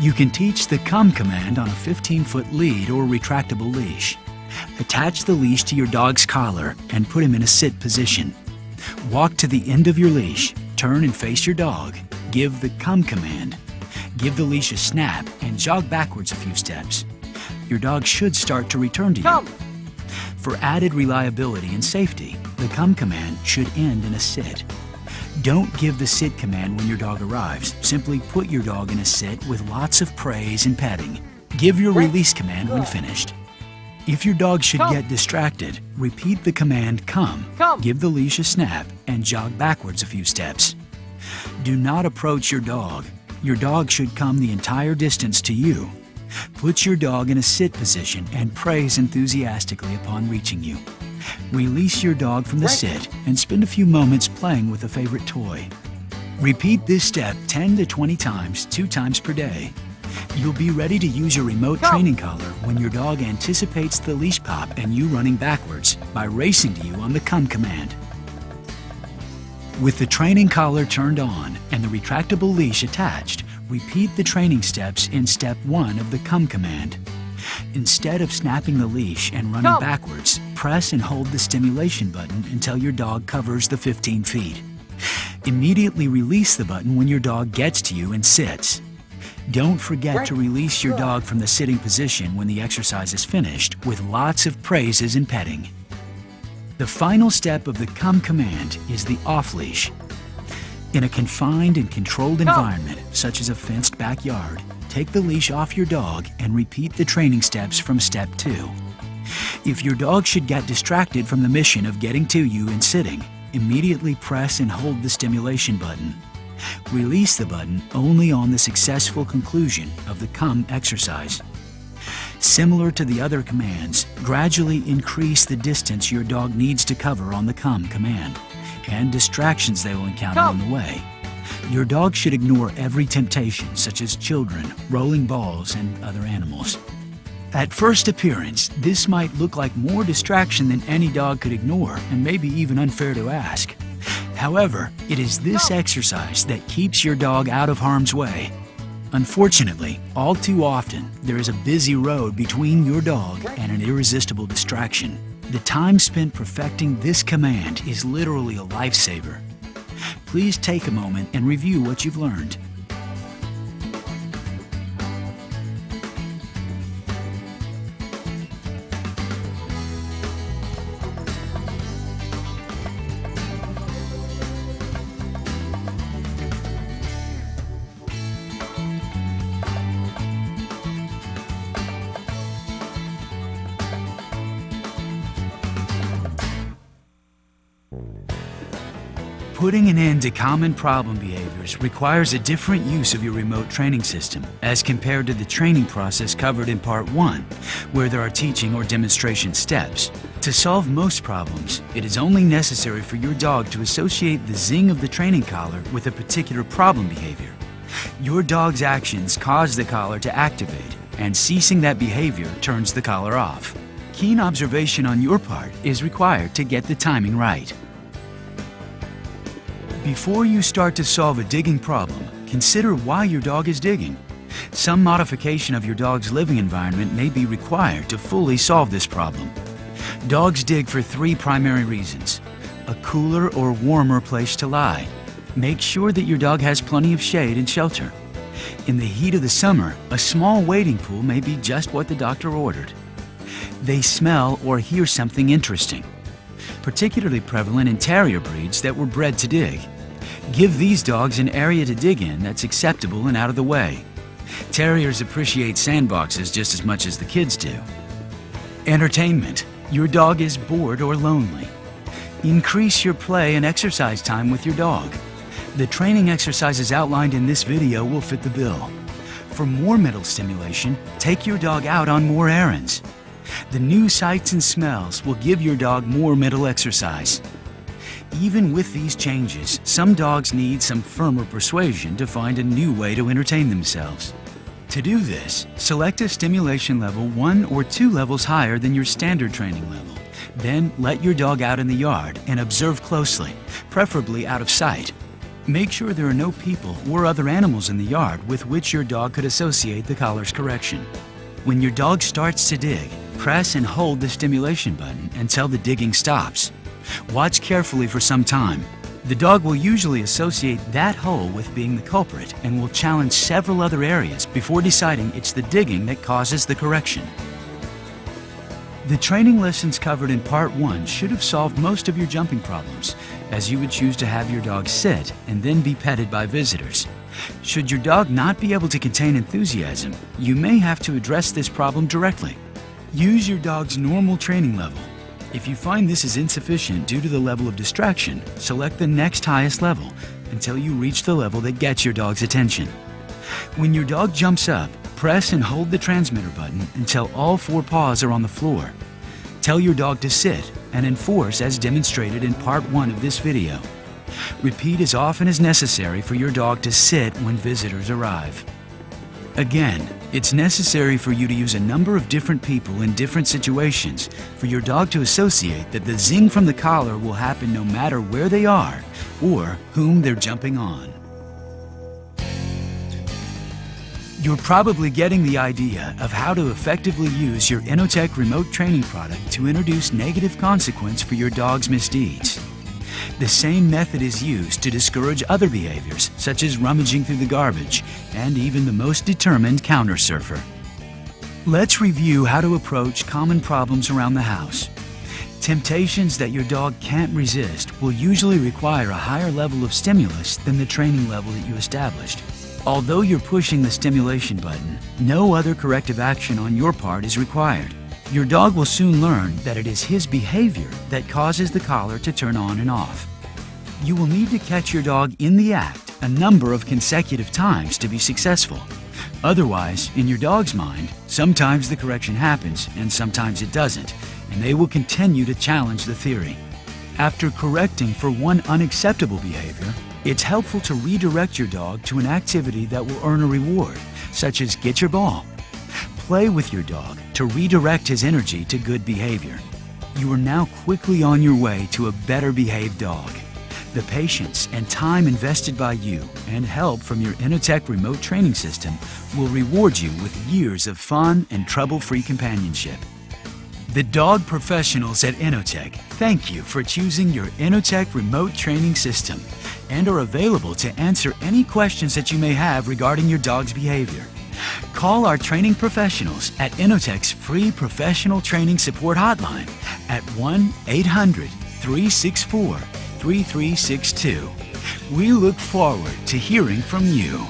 You can teach the come command on a 15-foot lead or retractable leash. Attach the leash to your dog's collar and put him in a sit position. Walk to the end of your leash, turn and face your dog, give the come command. Give the leash a snap and jog backwards a few steps. Your dog should start to return to you. Come. For added reliability and safety, the come command should end in a sit. Don't give the sit command when your dog arrives. Simply put your dog in a sit with lots of praise and petting. Give your release command when finished. If your dog should get distracted, repeat the command come, give the leash a snap, and jog backwards a few steps. Do not approach your dog. Your dog should come the entire distance to you. Put your dog in a sit position and praise enthusiastically upon reaching you. Release your dog from the sit and spend a few moments playing with a favorite toy. Repeat this step 10 to 20 times, 2 times per day. You'll be ready to use your remote training collar when your dog anticipates the leash pop and you running backwards by racing to you on the come command. With the training collar turned on and the retractable leash attached, repeat the training steps in step 1 of the come command. Instead of snapping the leash and running backwards, press and hold the stimulation button until your dog covers the 15 feet. Immediately release the button when your dog gets to you and sits. Don't forget to release your dog from the sitting position when the exercise is finished with lots of praises and petting. The final step of the come command is the off-leash. In a confined and controlled environment, such as a fenced backyard, take the leash off your dog and repeat the training steps from step 2. If your dog should get distracted from the mission of getting to you and sitting, immediately press and hold the stimulation button. Release the button only on the successful conclusion of the come exercise. Similar to the other commands, gradually increase the distance your dog needs to cover on the come command and distractions they will encounter on the way. Your dog should ignore every temptation, such as children, rolling balls, and other animals. At first appearance, this might look like more distraction than any dog could ignore and maybe even unfair to ask. However, it is this exercise that keeps your dog out of harm's way. Unfortunately, all too often, there is a busy road between your dog and an irresistible distraction. The time spent perfecting this command is literally a lifesaver. Please take a moment and review what you've learned. Putting an end to common problem behaviors requires a different use of your remote training system as compared to the training process covered in Part 1, where there are teaching or demonstration steps. To solve most problems, it is only necessary for your dog to associate the zing of the training collar with a particular problem behavior. Your dog's actions cause the collar to activate, and ceasing that behavior turns the collar off. Keen observation on your part is required to get the timing right. Before you start to solve a digging problem, consider why your dog is digging. Some modification of your dog's living environment may be required to fully solve this problem. Dogs dig for 3 primary reasons: a cooler or warmer place to lie. Make sure that your dog has plenty of shade and shelter. In the heat of the summer, a small wading pool may be just what the doctor ordered. They smell or hear something interesting, particularly prevalent in terrier breeds that were bred to dig. Give these dogs an area to dig in that's acceptable and out of the way. Terriers appreciate sandboxes just as much as the kids do. Entertainment. Your dog is bored or lonely. Increase your play and exercise time with your dog. The training exercises outlined in this video will fit the bill. For more mental stimulation, take your dog out on more errands. The new sights and smells will give your dog more mental exercise. Even with these changes, some dogs need some firmer persuasion to find a new way to entertain themselves. To do this, select a stimulation level 1 or 2 levels higher than your standard training level. Then let your dog out in the yard and observe closely, preferably out of sight. Make sure there are no people or other animals in the yard with which your dog could associate the collar's correction. When your dog starts to dig, press and hold the stimulation button until the digging stops. Watch carefully for some time. The dog will usually associate that hole with being the culprit and will challenge several other areas before deciding it's the digging that causes the correction. The training lessons covered in Part 1 should have solved most of your jumping problems, as you would choose to have your dog sit and then be petted by visitors. Should your dog not be able to contain enthusiasm, you may have to address this problem directly. Use your dog's normal training level. If you find this is insufficient due to the level of distraction, select the next highest level until you reach the level that gets your dog's attention. When your dog jumps up, press and hold the transmitter button until all 4 paws are on the floor. Tell your dog to sit and enforce as demonstrated in Part 1 of this video. Repeat as often as necessary for your dog to sit when visitors arrive. Again, it's necessary for you to use a number of different people in different situations for your dog to associate that the zing from the collar will happen no matter where they are or whom they're jumping on. You're probably getting the idea of how to effectively use your Innotek remote training product to introduce negative consequence for your dog's misdeeds. The same method is used to discourage other behaviors, such as rummaging through the garbage, and even the most determined counter surfer. Let's review how to approach common problems around the house. Temptations that your dog can't resist will usually require a higher level of stimulus than the training level that you established. Although you're pushing the stimulation button, no other corrective action on your part is required. Your dog will soon learn that it is his behavior that causes the collar to turn on and off. You will need to catch your dog in the act a number of consecutive times to be successful. Otherwise, in your dog's mind, sometimes the correction happens and sometimes it doesn't, and they will continue to challenge the theory. After correcting for one unacceptable behavior, it's helpful to redirect your dog to an activity that will earn a reward, such as get your ball. Play with your dog to redirect his energy to good behavior. You are now quickly on your way to a better behaved dog. The patience and time invested by you and help from your Innotek remote training system will reward you with years of fun and trouble-free companionship. The dog professionals at Innotek thank you for choosing your Innotek remote training system and are available to answer any questions that you may have regarding your dog's behavior. Call our training professionals at Innotek's free professional training support hotline at 1-800-364-3362. We look forward to hearing from you.